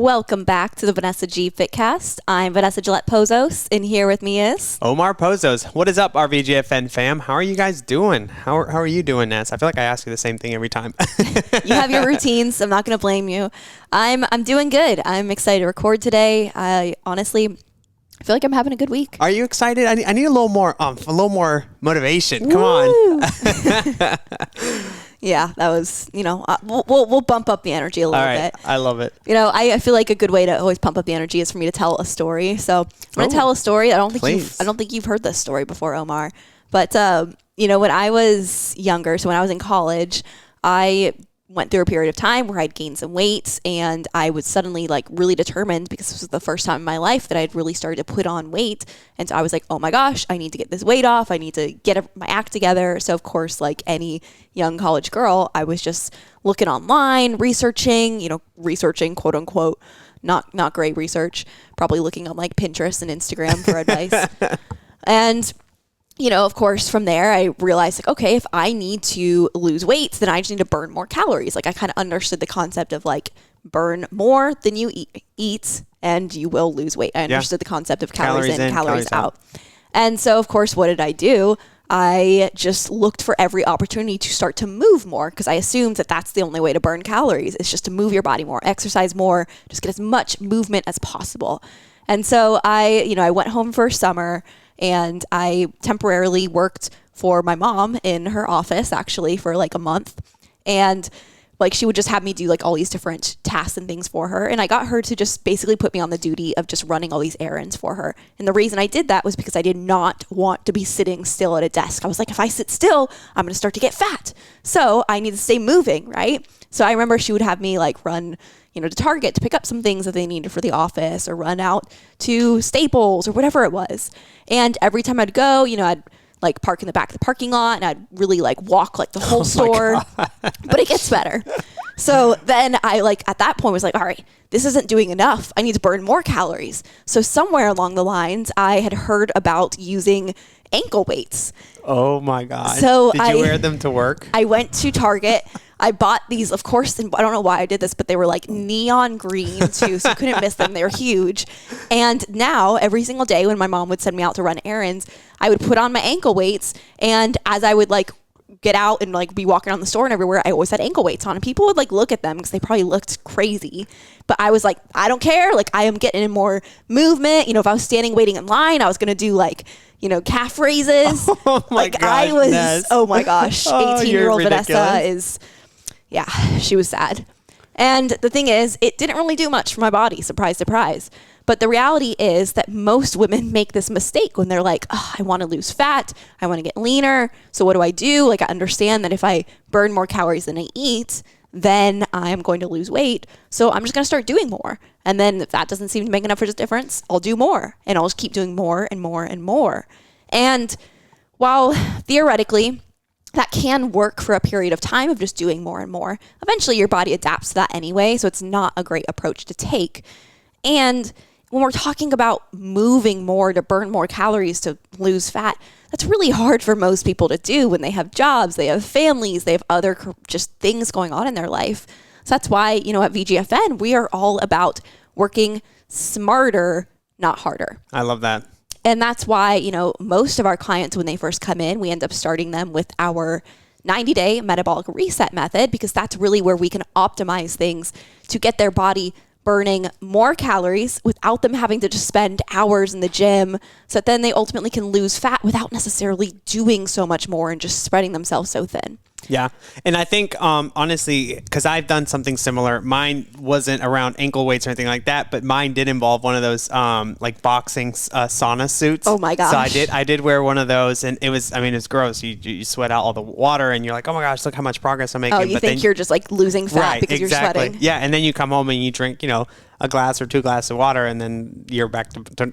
Welcome back to the Vanessa G Fitcast. I'm Vanessa Gillette Pozos, and here with me is Omar Pozos. What is up, RVGFN fam? How are you guys doing? How are you doing, Ness? I feel like I ask you the same thing every time. You have your routines. I'm not going to blame you. I'm doing good. I'm excited to record today. I honestly feel like I'm having a good week. Are you excited? I need a little more motivation. Come on. Yeah, that was, we'll bump up the energy a little bit. I love it. I feel like a good way to always pump up the energy is for me to tell a story. So I'm going to tell a story. I don't think you've heard this story before, Omar. But when I was younger, so when I was in college, I went through a period of time where I'd gained some weight, and I was suddenly really determined, because this was the first time in my life that I'd really started to put on weight. And so I was like, oh my gosh, I need to get this weight off. I need to get my act together. So of course, like any young college girl, I was just looking online, researching, quote unquote, not great research, probably looking on like Pinterest and Instagram for advice. And of course, from there, I realized, okay, if I need to lose weight, then I just need to burn more calories. I kind of understood the concept of burn more than you eat and you will lose weight. I understood the concept of calories in, calories out. And so, of course, what did I do? I just looked for every opportunity to start to move more, because I assumed that that's the only way to burn calories, is just to move your body more, exercise more, just get as much movement as possible. And so I went home for summer, and I temporarily worked for my mom in her office, actually, for a month. And she would just have me do all these different tasks and things for her. And I got her to just basically put me on the duty of just running all these errands for her. And the reason I did that was because I did not want to be sitting still at a desk. I was like, if I sit still, I'm going to start to get fat. So I need to stay moving, right? So I remember she would have me run to Target to pick up some things that they needed for the office, or run out to Staples or whatever it was. And every time I'd go, I'd park in the back of the parking lot, and I'd really walk the whole store, but it gets better. So then I at that point was all right, this isn't doing enough. I need to burn more calories. So somewhere along the lines, I had heard about using ankle weights. Oh my God. So did you wear them to work? I went to Target. I bought these, of course, and I don't know why I did this, but they were neon green too, so you couldn't miss them. They were huge. And now every single day when my mom would send me out to run errands, I would put on my ankle weights, and as I would get out and be walking around the store and everywhere, I always had ankle weights on, and people would look at them because they probably looked crazy. But I was I don't care. I am getting in more movement. If I was standing waiting in line, I was going to do calf raises. Oh my gosh, Ness. Oh my gosh. 18-year-old Vanessa is... Yeah, she was sad. And the thing is, it didn't really do much for my body. Surprise, surprise. But the reality is that most women make this mistake when they're I want to lose fat. I want to get leaner. So what do? I understand that if I burn more calories than I eat, then I'm going to lose weight. So I'm just going to start doing more. And then if that doesn't seem to make enough of a difference, I'll do more. And I'll just keep doing more and more and more. And while theoretically that can work for a period of time of just doing more and more, eventually your body adapts to that anyway, so it's not a great approach to take. And when we're talking about moving more to burn more calories to lose fat, that's really hard for most people to do when they have jobs, they have families, they have other just things going on in their life. So that's why, at VGFN, we are all about working smarter, not harder. I love that. And that's why, most of our clients, when they first come in, we end up starting them with our 90-day Metabolic Reset Method, because that's really where we can optimize things to get their body burning more calories without them having to just spend hours in the gym, so that then they ultimately can lose fat without necessarily doing so much more and just spreading themselves so thin. Yeah. And I think, honestly, because I've done something similar, mine wasn't around ankle weights or anything like that, but mine did involve one of those, boxing sauna suits. Oh my gosh. So I did wear one of those, and it's gross. You sweat out all the water, and you're like, oh my gosh, look how much progress I'm making. Oh, you think you're just losing fat because you're sweating. Yeah. And then you come home and you drink, a glass or 2 glasses of water, and then you're back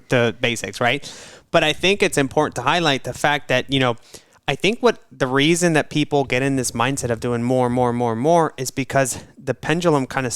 to basics, right? But I think it's important to highlight the fact that, I think the reason that people get in this mindset of doing more is because the pendulum kind of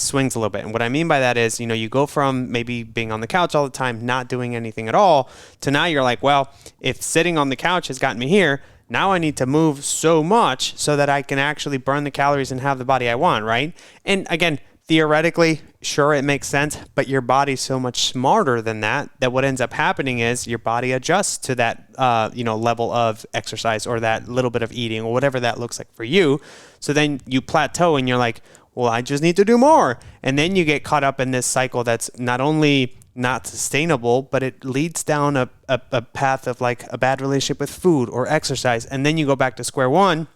swings a little bit. And what I mean by that is, you go from maybe being on the couch all the time, not doing anything at all, to now you're like, well, if sitting on the couch has gotten me here, now I need to move so much so that I can actually burn the calories and have the body I want, right? And again, theoretically, sure, it makes sense, but your body's so much smarter than that what ends up happening is your body adjusts to that, level of exercise or that little bit of eating or whatever that looks like for you. So then you plateau and you're like, well, I just need to do more. And then you get caught up in this cycle that's not only not sustainable, but it leads down a path of like a bad relationship with food or exercise. And then you go back to square one,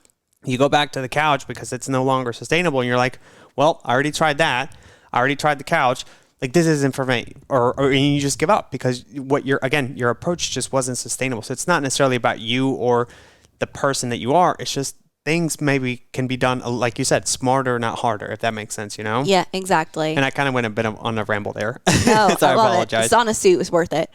you go back to the couch because it's no longer sustainable. And you're like, well, I already tried that. I already tried the couch. Like, this isn't for me. Or you just give up because your approach just wasn't sustainable. So it's not necessarily about you or the person that you are. It's just things maybe can be done, like you said, smarter, not harder, if that makes sense, Yeah, exactly. And I kind of went a bit on a ramble there. No, so I apologize. It. Sauna suit was worth it.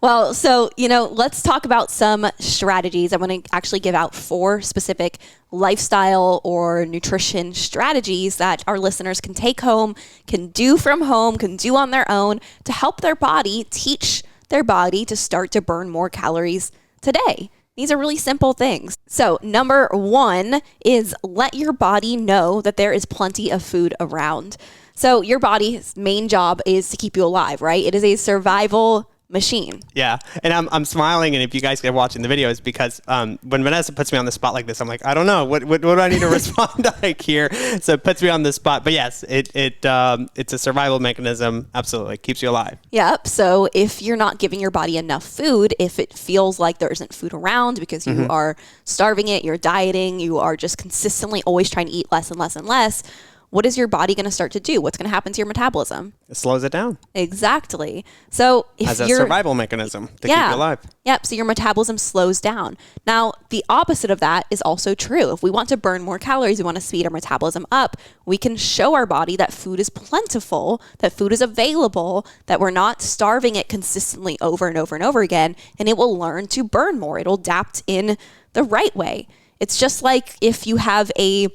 Well, so, let's talk about some strategies. I want to actually give out 4 specific lifestyle or nutrition strategies that our listeners can take home, can do from home, can do on their own to help their body, teach their body to start to burn more calories today. These are really simple things. So number 1 is let your body know that there is plenty of food around. So your body's main job is to keep you alive, right? It is a survival machine. Yeah. And I'm smiling. And if you guys are watching the video, it's because when Vanessa puts me on the spot like this, I'm like, I don't know. What do I need to respond like here? So it puts me on the spot. But yes, it's a survival mechanism. Absolutely. Keeps you alive. Yep. So if you're not giving your body enough food, if it feels like there isn't food around because you are starving it, you're dieting, you are just consistently always trying to eat less and less and less, what is your body going to start to do? What's going to happen to your metabolism? It slows it down. Exactly. So if as a survival mechanism to keep you alive. Yep. So your metabolism slows down. Now, the opposite of that is also true. If we want to burn more calories, we want to speed our metabolism up, we can show our body that food is plentiful, that food is available, that we're not starving it consistently over and over and over again, and it will learn to burn more. It'll adapt in the right way. It's just like if you have a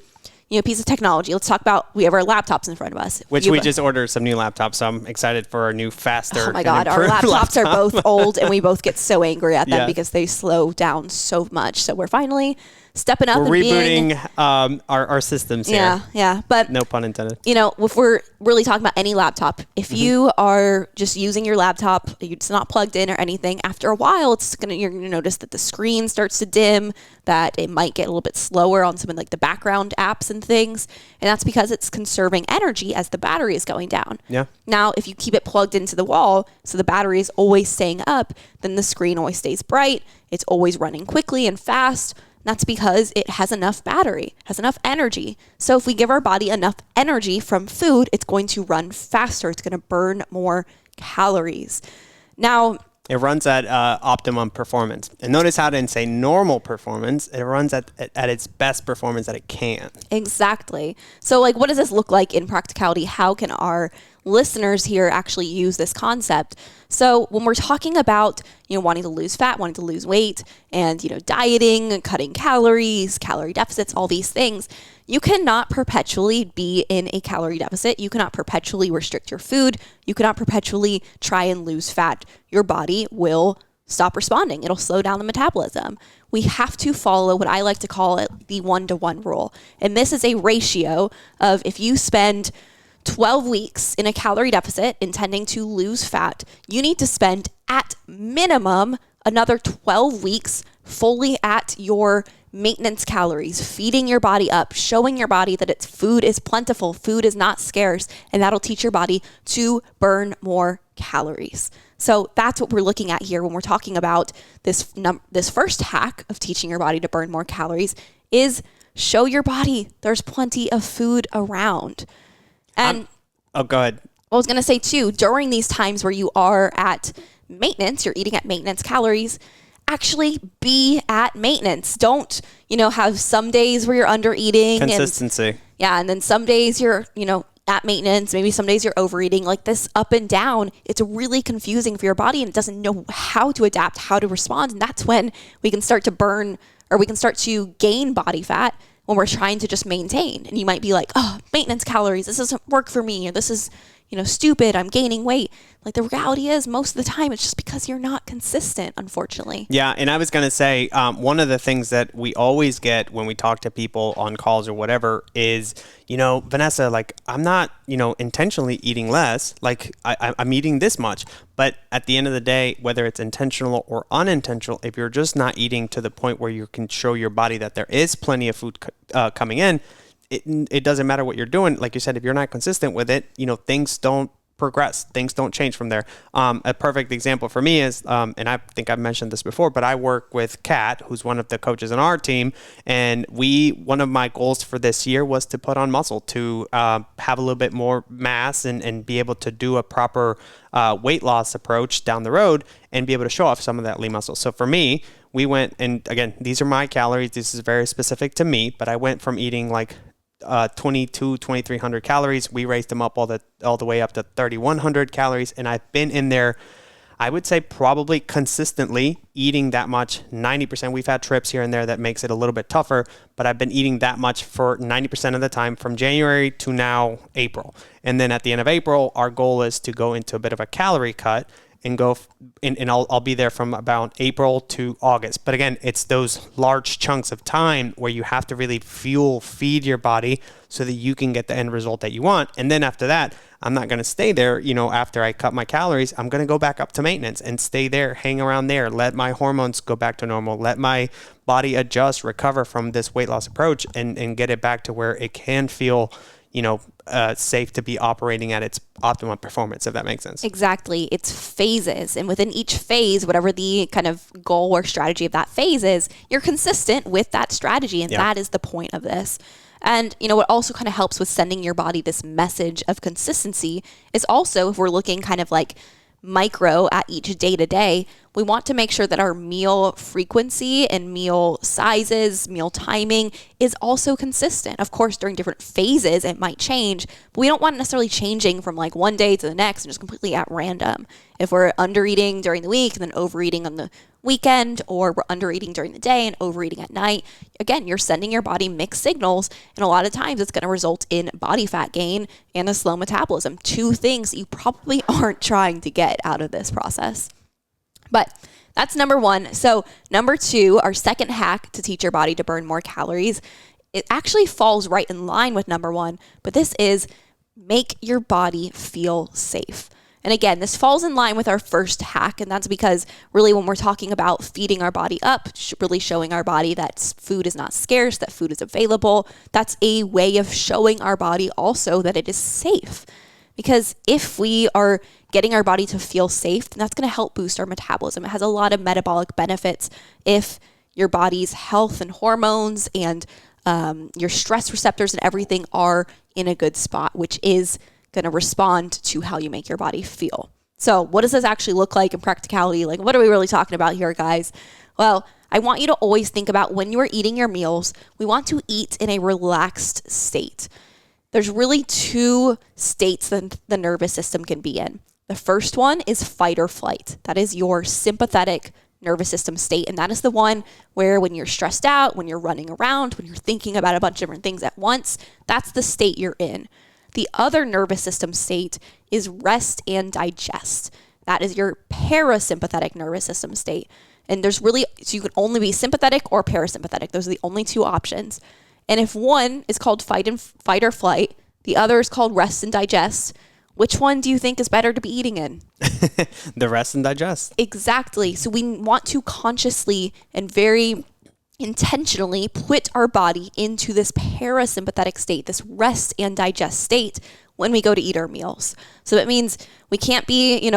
piece of technology. Let's talk about, we have our laptops in front of us. Which we just ordered some new laptops, so I'm excited for our new, faster, oh my God, our laptops are both old, and we both get so angry at them because they slow down so much. So we're finally stepping up. We're rebooting our systems here. Yeah. But no pun intended. If we're really talking about any laptop, if you are just using your laptop, it's not plugged in or anything, after a while, you're gonna notice that the screen starts to dim, that it might get a little bit slower on some of like the background apps and things, and that's because it's conserving energy as the battery is going down. Yeah. Now, if you keep it plugged into the wall, so the battery is always staying up, then the screen always stays bright. It's always running quickly and fast. That's because it has enough battery, has enough energy. So if we give our body enough energy from food, it's going to run faster. It's going to burn more calories. Now, it runs at optimum performance. And notice how I didn't say normal performance. It runs at its best performance that it can. Exactly. So what does this look like in practicality? How can our listeners here actually use this concept? So when we're talking about, wanting to lose fat, wanting to lose weight, and, dieting, cutting calories, calorie deficits, all these things, you cannot perpetually be in a calorie deficit. You cannot perpetually restrict your food. You cannot perpetually try and lose fat. Your body will stop responding. It'll slow down the metabolism. We have to follow what I like to call it the 1-to-1 rule. And this is a ratio of if you spend 12 weeks in a calorie deficit intending to lose fat, you need to spend at minimum another 12 weeks fully at your maintenance calories, feeding your body up, showing your body that its food is plentiful, food is not scarce, and that'll teach your body to burn more calories. So that's what we're looking at here when we're talking about this first hack of teaching your body to burn more calories is show your body there's plenty of food around. And go ahead. I was going to say too, during these times where you are at maintenance, you're eating at maintenance calories, actually be at maintenance. Don't, have some days where you're under eating. Consistency. And then some days you're, at maintenance. Maybe some days you're overeating. Like this up and down, it's really confusing for your body and it doesn't know how to adapt, how to respond. And that's when we can start to burn or we can start to gain body fat when we're trying to just maintain. And you might be like, oh, maintenance calories, this doesn't work for me. Or this is, stupid, I'm gaining weight. Like the reality is most of the time it's just because you're not consistent, unfortunately. Yeah. And I was going to say, one of the things that we always get when we talk to people on calls or whatever is, Vanessa, like I'm not, intentionally eating less, like I'm eating this much. But at the end of the day, whether it's intentional or unintentional, if you're just not eating to the point where you can show your body that there is plenty of food coming in, it doesn't matter what you're doing. Like you said, if you're not consistent with it, things don't progress. Things don't change from there. A perfect example for me is, and I think I've mentioned this before, but I work with Kat, who's one of the coaches on our team. And one of my goals for this year was to put on muscle, to have a little bit more mass and be able to do a proper weight loss approach down the road and be able to show off some of that lean muscle. So for me, we went, and again, these are my calories. This is very specific to me, but I went from eating like 2,300 calories. We raised them up all the way up to 3,100 calories. And I've been in there, I would say probably consistently eating that much, 90%. We've had trips here and there that makes it a little bit tougher, but I've been eating that much for 90% of the time from January to now April. And then at the end of April, our goal is to go into a bit of a calorie cut and go, and I'll be there from about April to August. But again, it's those large chunks of time where you have to really feed your body so that you can get the end result that you want. And then after that, I'm not going to stay there, after I cut my calories, I'm going to go back up to maintenance and stay there, hang around there, let my hormones go back to normal, let my body adjust, recover from this weight loss approach and get it back to where it can feel safe to be operating at its optimum performance, if that makes sense. Exactly. It's phases. And within each phase, whatever the kind of goal or strategy of that phase is, you're consistent with that strategy. And that is the point of this. And, what also kind of helps with sending your body this message of consistency is also, if we're looking kind of like micro at each day to day, we want to make sure that our meal frequency and meal sizes, meal timing is also consistent. Of course, during different phases, it might change, but we don't want it necessarily changing from like one day to the next and just completely at random. If we're under eating during the week and then overeating on the weekend, or we're under eating during the day and overeating at night, again, you're sending your body mixed signals. And a lot of times it's going to result in body fat gain and a slow metabolism. Two things that you probably aren't trying to get out of this process. But that's number one. So number two, our second hack to teach your body to burn more calories, it actually falls right in line with number one, but this is make your body feel safe. And again, this falls in line with our first hack, and that's because really when we're talking about feeding our body up, really showing our body that food is not scarce, that food is available, that's a way of showing our body also that it is safe. Because if we are getting our body to feel safe, then that's going to help boost our metabolism. It has a lot of metabolic benefits if your body's health and hormones and your stress receptors and everything are in a good spot, which is going to respond to how you make your body feel. So what does this actually look like in practicality? Like, what are we really talking about here, guys? Well, I want you to always think about when you are eating your meals, we want to eat in a relaxed state. There's really two states that the nervous system can be in. The first one is fight or flight. That is your sympathetic nervous system state. And that is the one where when you're stressed out, when you're running around, when you're thinking about a bunch of different things at once, that's the state you're in. The other nervous system state is rest and digest. That is your parasympathetic nervous system state. And so you can only be sympathetic or parasympathetic. Those are the only two options. And if one is called fight or flight, the other is called rest and digest, which one do you think is better to be eating in? The rest and digest. Exactly. So we want to consciously and very intentionally put our body into this parasympathetic state, this rest and digest state when we go to eat our meals. So that means we can't be,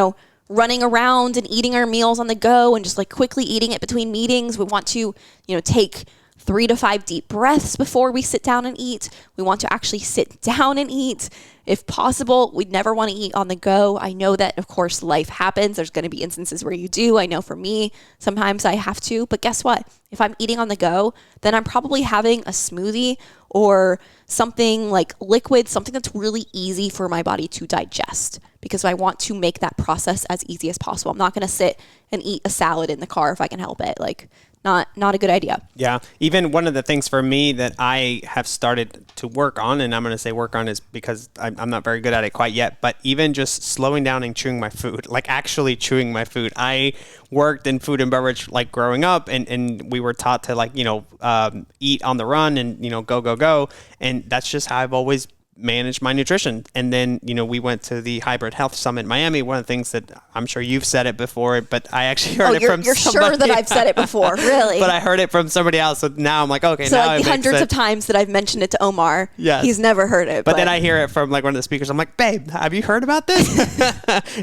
running around and eating our meals on the go and just like quickly eating it between meetings. We want to, take 3 to 5 deep breaths before we sit down and eat. We want to actually sit down and eat. If possible, we'd never want to eat on the go. I know that, of course, life happens. There's going to be instances where you do. I know for me, sometimes I have to. But guess what? If I'm eating on the go, then I'm probably having a smoothie or something like liquid, something that's really easy for my body to digest, because I want to make that process as easy as possible. I'm not going to sit and eat a salad in the car if I can help it. Like, Not a good idea. Yeah. Even one of the things for me that I have started to work on, and I'm going to say work on is because I'm not very good at it quite yet, but even just slowing down and chewing my food, like actually chewing my food. I worked in food and beverage like growing up, and we were taught to like, eat on the run and, go. And that's just how I've always manage my nutrition. And then, we went to the Hybrid Health Summit in Miami. One of the things that I'm sure you've said it before, but I actually heard it from you're somebody. Sure that I've said it before, really? But I heard it from somebody else. So now I'm like, okay, so now like it makes hundreds sense. of times that I've mentioned it to Omar. Yes. He's never heard it. But then I hear it from like one of the speakers. I'm like, babe, have you heard about this?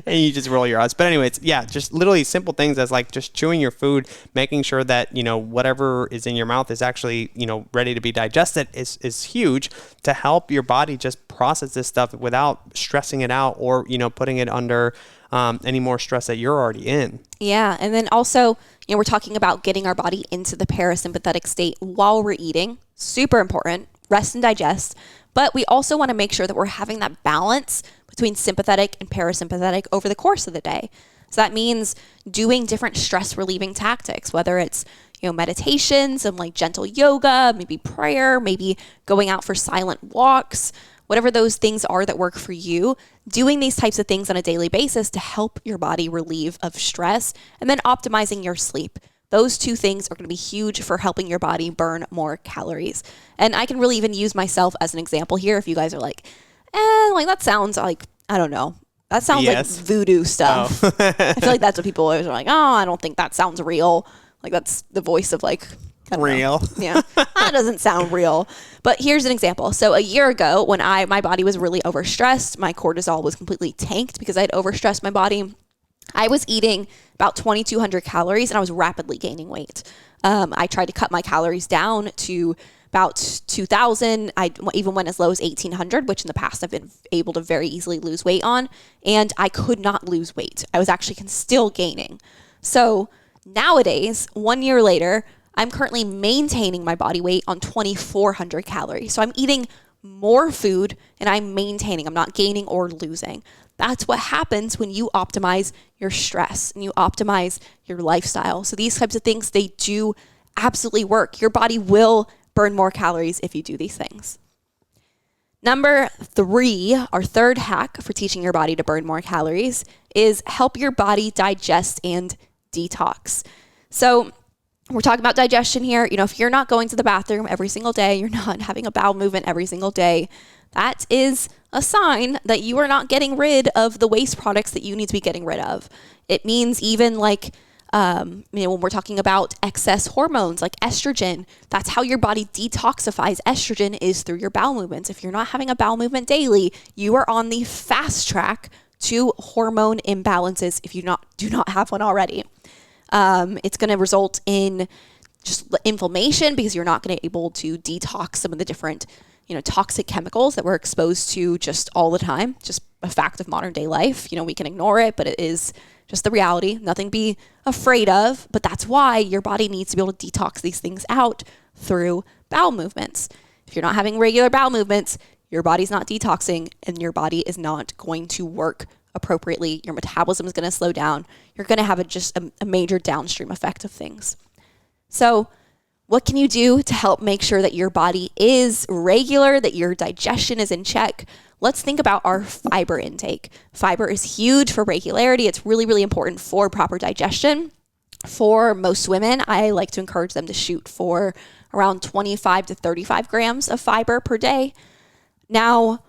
And you just roll your eyes. But anyways, yeah, just literally simple things as like just chewing your food, making sure that, whatever is in your mouth is actually, ready to be digested is huge to help your body just process this stuff without stressing it out or, putting it under any more stress that you're already in. Yeah. And then also, we're talking about getting our body into the parasympathetic state while we're eating. Super important. Rest and digest. But we also want to make sure that we're having that balance between sympathetic and parasympathetic over the course of the day. So that means doing different stress relieving tactics, whether it's meditations and like gentle yoga, maybe prayer, maybe going out for silent walks, whatever those things are that work for you, doing these types of things on a daily basis to help your body relieve of stress, and then optimizing your sleep. Those two things are going to be huge for helping your body burn more calories. And I can really even use myself as an example here. If you guys are like, like that sounds like, I don't know. That sounds like voodoo stuff. Oh. I feel like that's what people always are like, oh, I don't think that sounds real. Like that's the voice of like, real. Yeah. That doesn't sound real. But here's an example. So a year ago when my body was really overstressed, my cortisol was completely tanked because I had overstressed my body. I was eating about 2,200 calories and I was rapidly gaining weight. I tried to cut my calories down to about 2,000. I even went as low as 1,800, which in the past I've been able to very easily lose weight on. And I could not lose weight. I was actually still gaining. So nowadays, 1 year later, I'm currently maintaining my body weight on 2,400 calories. So I'm eating more food and I'm maintaining. I'm not gaining or losing. That's what happens when you optimize your stress and you optimize your lifestyle. So these types of things, they do absolutely work. Your body will burn more calories if you do these things. Number 3, our third hack for teaching your body to burn more calories is help your body digest and detox. So we're talking about digestion here. If you're not going to the bathroom every single day, you're not having a bowel movement every single day, that is a sign that you are not getting rid of the waste products that you need to be getting rid of. It means even like, when we're talking about excess hormones like estrogen, that's how your body detoxifies estrogen is through your bowel movements. If you're not having a bowel movement daily, you are on the fast track to hormone imbalances if you do not have one already. It's going to result in just inflammation because you're not going to be able to detox some of the different, toxic chemicals that we're exposed to just all the time. Just a fact of modern day life. We can ignore it, but it is just the reality. Nothing to be afraid of, but that's why your body needs to be able to detox these things out through bowel movements. If you're not having regular bowel movements, your body's not detoxing and your body is not going to work appropriately. Your metabolism is going to slow down. You're going to have a major downstream effect of things. So what can you do to help make sure that your body is regular, that your digestion is in check? Let's think about our fiber intake. Fiber is huge for regularity. It's really, really important for proper digestion. For most women, I like to encourage them to shoot for around 25 to 35 grams of fiber per day. Now,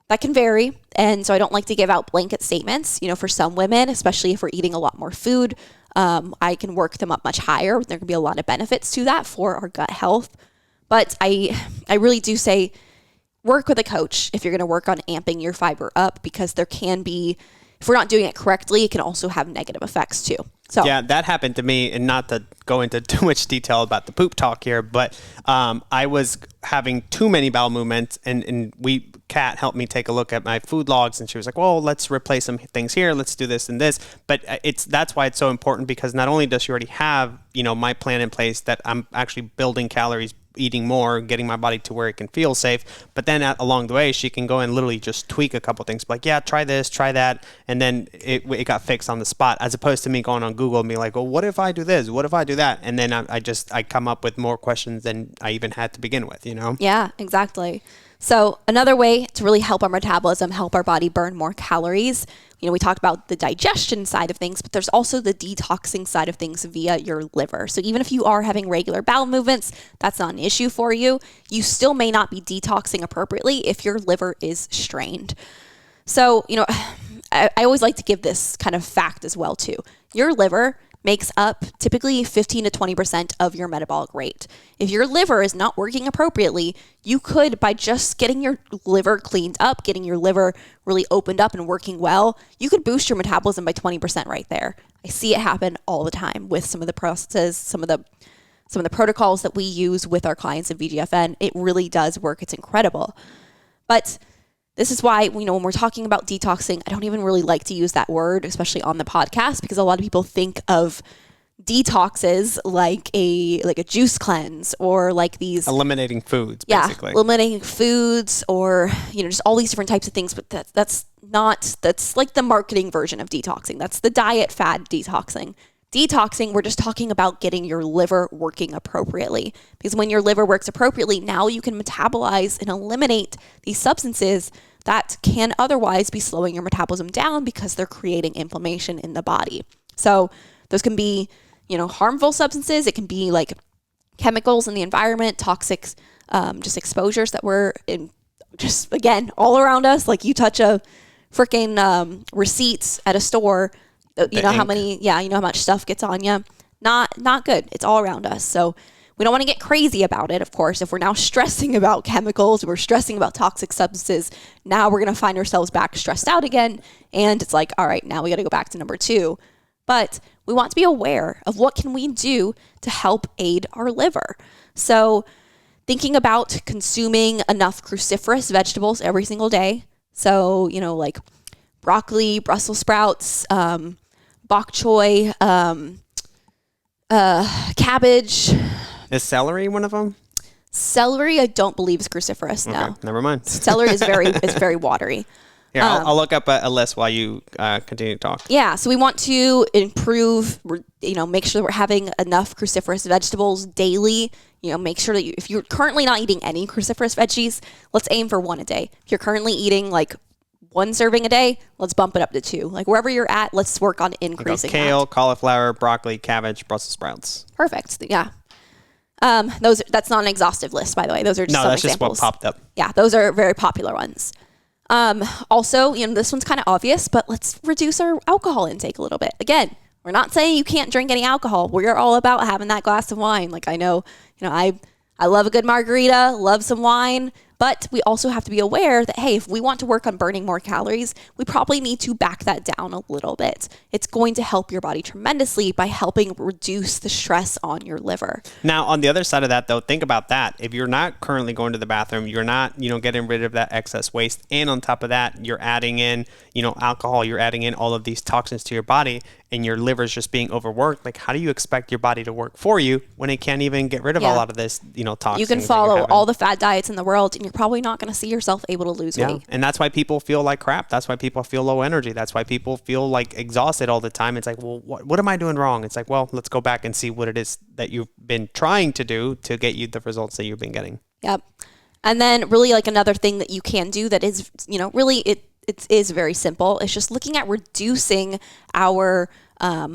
that can vary, and so I don't like to give out blanket statements. For some women, especially if we're eating a lot more food, I can work them up much higher. There can be a lot of benefits to that for our gut health. But I really do say work with a coach if you're going to work on amping your fiber up, because there can be, if we're not doing it correctly, it can also have negative effects too. So yeah, that happened to me, and not to go into too much detail about the poop talk here, but I was having too many bowel movements, and Kat helped me take a look at my food logs, and she was like, well, let's replace some things here, let's do this and this. But that's why it's so important, because not only does she already have, my plan in place that I'm actually building calories, eating more, getting my body to where it can feel safe, but then along the way she can go and literally just tweak a couple things, like, yeah, try this, try that, and then it got fixed on the spot, as opposed to me going on Google and being like, well, what if I do this, what if I do that. And then I come up with more questions than I even had to begin with, Yeah, exactly. So another way to really help our metabolism, help our body burn more calories, we talked about the digestion side of things, but there's also the detoxing side of things via your liver. So even if you are having regular bowel movements, that's not an issue for you. You still may not be detoxing appropriately if your liver is strained. So, I always like to give this kind of fact as well too. Your liver makes up typically 15 to 20% of your metabolic rate. If your liver is not working appropriately, you could, by just getting your liver cleaned up, getting your liver really opened up and working well, you could boost your metabolism by 20% right there. I see it happen all the time with some of the processes, some of the protocols that we use with our clients in VGFN. It really does work. It's incredible. But this is why, when we're talking about detoxing, I don't even really like to use that word, especially on the podcast, because a lot of people think of detoxes like a juice cleanse or like these eliminating foods, basically. Yeah, eliminating foods or, just all these different types of things. But that's like the marketing version of detoxing. That's the diet fad detoxing. Detoxing, we're just talking about getting your liver working appropriately. Because when your liver works appropriately, now you can metabolize and eliminate these substances that can otherwise be slowing your metabolism down because they're creating inflammation in the body. So those can be, harmful substances. It can be like chemicals in the environment, toxic, just exposures that we're in, just again, all around us. Like you touch a freaking receipts at a store, you know how much stuff gets on you. Not good. It's all around us. So we don't want to get crazy about it, of course. If we're now stressing about chemicals, we're stressing about toxic substances, now we're going to find ourselves back stressed out again. And it's like, all right, now we got to go back to number 2. But we want to be aware of what can we do to help aid our liver. So thinking about consuming enough cruciferous vegetables every single day. So, like broccoli, Brussels sprouts, bok choy, cabbage. Is celery one of them? Celery, I don't believe is cruciferous. No, okay, never mind. Celery is very watery. Here, I'll look up a list while you continue to talk. Yeah, so we want to improve, make sure that we're having enough cruciferous vegetables daily. Make sure that if you're currently not eating any cruciferous veggies, let's aim for 1 a day. If you're currently eating like 1 serving a day, let's bump it up to 2. Like wherever you're at, let's work on increasing kale, that. cauliflower, broccoli, cabbage, Brussels sprouts. Perfect. Yeah. That's not an exhaustive list, by the way. Those are just some examples. Just what popped up. Yeah, those are very popular ones. Also, this one's kind of obvious, but let's reduce our alcohol intake a little bit. Again, we're not saying you can't drink any alcohol. We're all about having that glass of wine. Like I know, I love a good margarita, love some wine. But we also have to be aware that, hey, if we want to work on burning more calories, we probably need to back that down a little bit. It's going to help your body tremendously by helping reduce the stress on your liver. Now, on the other side of that, though, think about that. If you're not currently going to the bathroom, you're not, getting rid of that excess waste. And on top of that, you're adding in, alcohol, you're adding in all of these toxins to your body, and your liver's just being overworked. Like, how do you expect your body to work for you when it can't even get rid of a lot of this, toxins? You can follow all the fad diets in the world, and you're probably not going to see yourself able to lose weight. And that's why people feel like crap. That's why people feel low energy. That's why people feel like exhausted all the time. It's like, well, what am I doing wrong? It's like, well, let's go back and see what it is that you've been trying to do to get you the results that you've been getting. Yep. And then really like another thing that you can do that is, really it is very simple. It's just looking at reducing our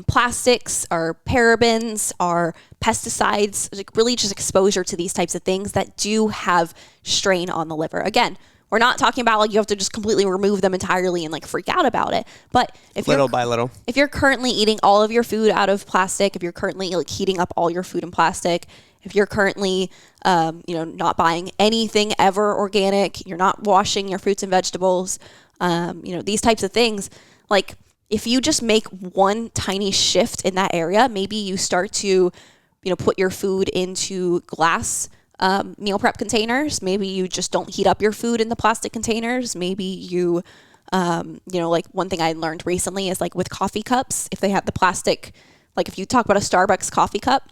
plastics, our parabens, our pesticides, like really just exposure to these types of things that do have strain on the liver. Again, we're not talking about like you have to just completely remove them entirely and like freak out about it. But if little by little, if you're currently eating all of your food out of plastic, if you're currently like heating up all your food in plastic, if you're currently, not buying anything ever organic, you're not washing your fruits and vegetables, these types of things, like if you just make one tiny shift in that area, maybe you start to, put your food into glass meal prep containers. Maybe you just don't heat up your food in the plastic containers. Maybe you, like one thing I learned recently is like with coffee cups, if they have the plastic, like if you talk about a Starbucks coffee cup,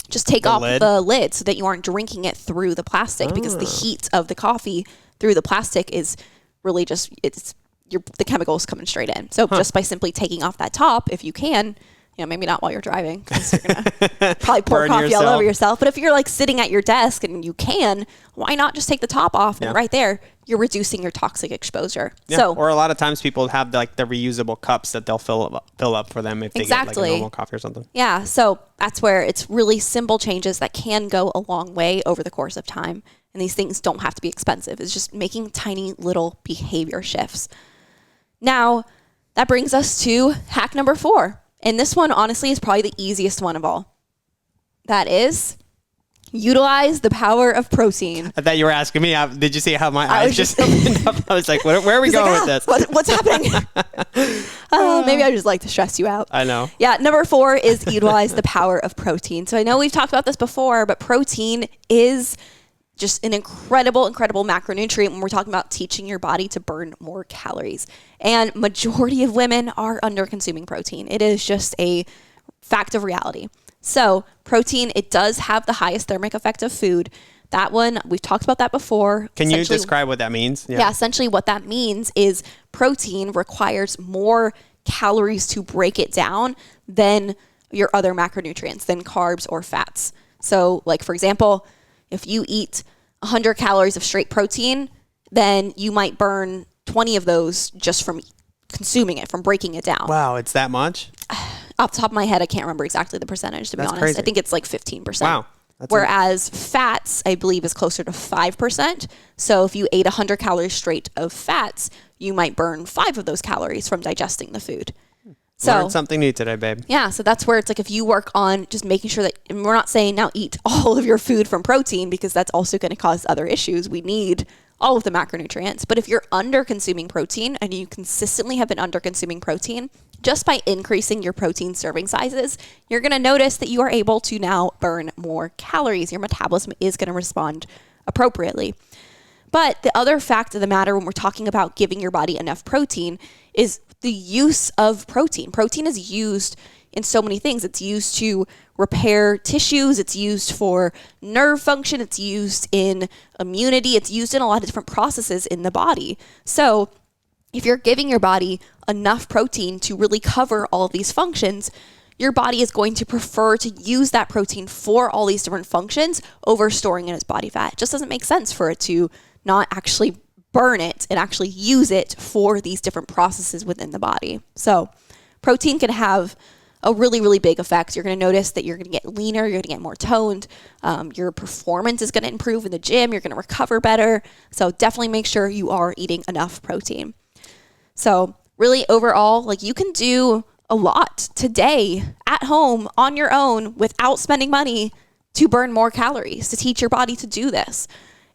just take off the lid so that you aren't drinking it through the plastic because the heat of the coffee through the plastic is really just, the chemicals coming straight in. So just by simply taking off that top, if you can, maybe not while you're driving, because you're going to probably pour Burn coffee yourself. all over yourself. But if you're like sitting at your desk and you can, why not just take the top off? And right there, you're reducing your toxic exposure. Yeah. So, or a lot of times people have like the reusable cups that they'll fill up for them if they get like a normal coffee or something. Yeah. So that's where it's really simple changes that can go a long way over the course of time. And these things don't have to be expensive. It's just making tiny little behavior shifts. Now, that brings us to hack number 4. And this one, honestly, is probably the easiest one of all. That is, utilize the power of protein. I thought you were asking me. Did you see how my eyes just opened up? I was like, where are we going with this? What's happening? Maybe I just like to stress you out. I know. Yeah, number 4 is utilize the power of protein. So I know we've talked about this before, but protein is just an incredible macronutrient when we're talking about teaching your body to burn more calories. And majority of women are under consuming protein. It is just a fact of reality. So protein, it does have the highest thermic effect of food. That one, we've talked about that before. Can you describe what that means? Yeah, essentially what that means is protein requires more calories to break it down than your other macronutrients, than carbs or fats. So like, for example, if you eat 100 calories of straight protein, then you might burn 20 of those just from consuming it, from breaking it down. Wow, it's that much? Off the top of my head, I can't remember exactly the percentage, to be honest. Crazy. I think it's like 15%. Wow. Whereas fats, I believe, is closer to 5%. So if you ate 100 calories straight of fats, you might burn 5 of those calories from digesting the food. So, learned something new today, babe. Yeah, so that's where it's like if you work on just making sure that, and we're not saying now eat all of your food from protein, because that's also going to cause other issues. We need all of the macronutrients. But if you're under consuming protein, and you consistently have been under consuming protein, just by increasing your protein serving sizes, you're going to notice that you are able to now burn more calories. Your metabolism is going to respond appropriately. But the other fact of the matter when we're talking about giving your body enough protein is the use of protein. Protein is used in so many things. It's used to repair tissues. It's used for nerve function. It's used in immunity. It's used in a lot of different processes in the body. So if you're giving your body enough protein to really cover all of these functions, your body is going to prefer to use that protein for all these different functions over storing it as body fat. It just doesn't make sense for it to not actually burn it and actually use it for these different processes within the body. So protein can have a really, really big effect. You're going to notice that you're going to get leaner, you're going to get more toned, your performance is going to improve in the gym, you're going to recover better. So definitely make sure you are eating enough protein. So really overall, like you can do a lot today at home on your own without spending money to burn more calories, to teach your body to do this.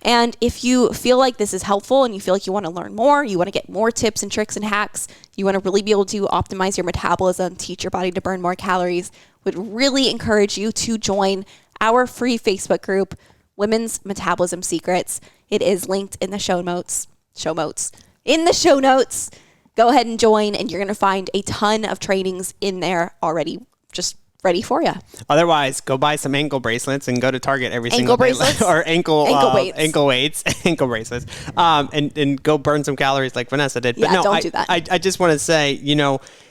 And if you feel like this is helpful and you feel like you want to learn more, you want to get more tips and tricks and hacks, you want to really be able to optimize your metabolism, teach your body to burn more calories, would really encourage you to join our free Facebook group, Women's Metabolism Secrets. It is linked in the show notes. In the show notes. Go ahead and join, and you're going to find a ton of trainings in there already just ready for you. Otherwise, go buy some ankle bracelets and go to Target every single day. Or ankle weights, ankle bracelets. And go burn some calories like Vanessa did. But don't do that. I just want to say,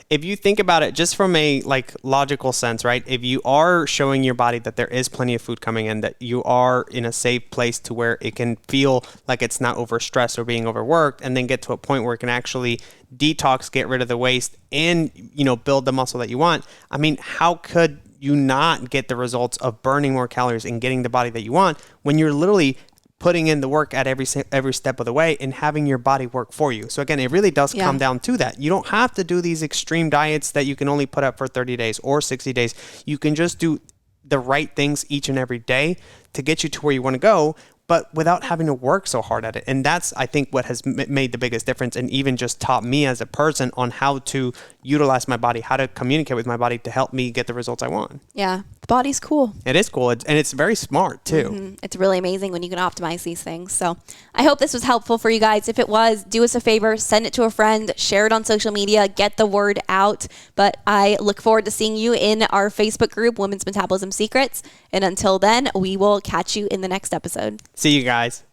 if you think about it just from a logical sense, right? If you are showing your body that there is plenty of food coming in, that you are in a safe place to where it can feel like it's not overstressed or being overworked, and then get to a point where it can actually detox, get rid of the waste, and build the muscle that you want. I mean, how could you not get the results of burning more calories and getting the body that you want when you're literally putting in the work at every step of the way and having your body work for you? So again, it really does come down to that. You don't have to do these extreme diets that you can only put up for 30 days or 60 days. You can just do the right things each and every day to get you to where you want to go, but without having to work so hard at it. And that's, I think, what has made the biggest difference, and even just taught me as a person on how to utilize my body, how to communicate with my body to help me get the results I want. Yeah, the body's cool. It is cool, and it's very smart too. Mm-hmm. It's really amazing when you can optimize these things. So I hope this was helpful for you guys. If it was, do us a favor, send it to a friend, share it on social media, get the word out. But I look forward to seeing you in our Facebook group, Women's Metabolism Secrets. And until then, we will catch you in the next episode. See you guys.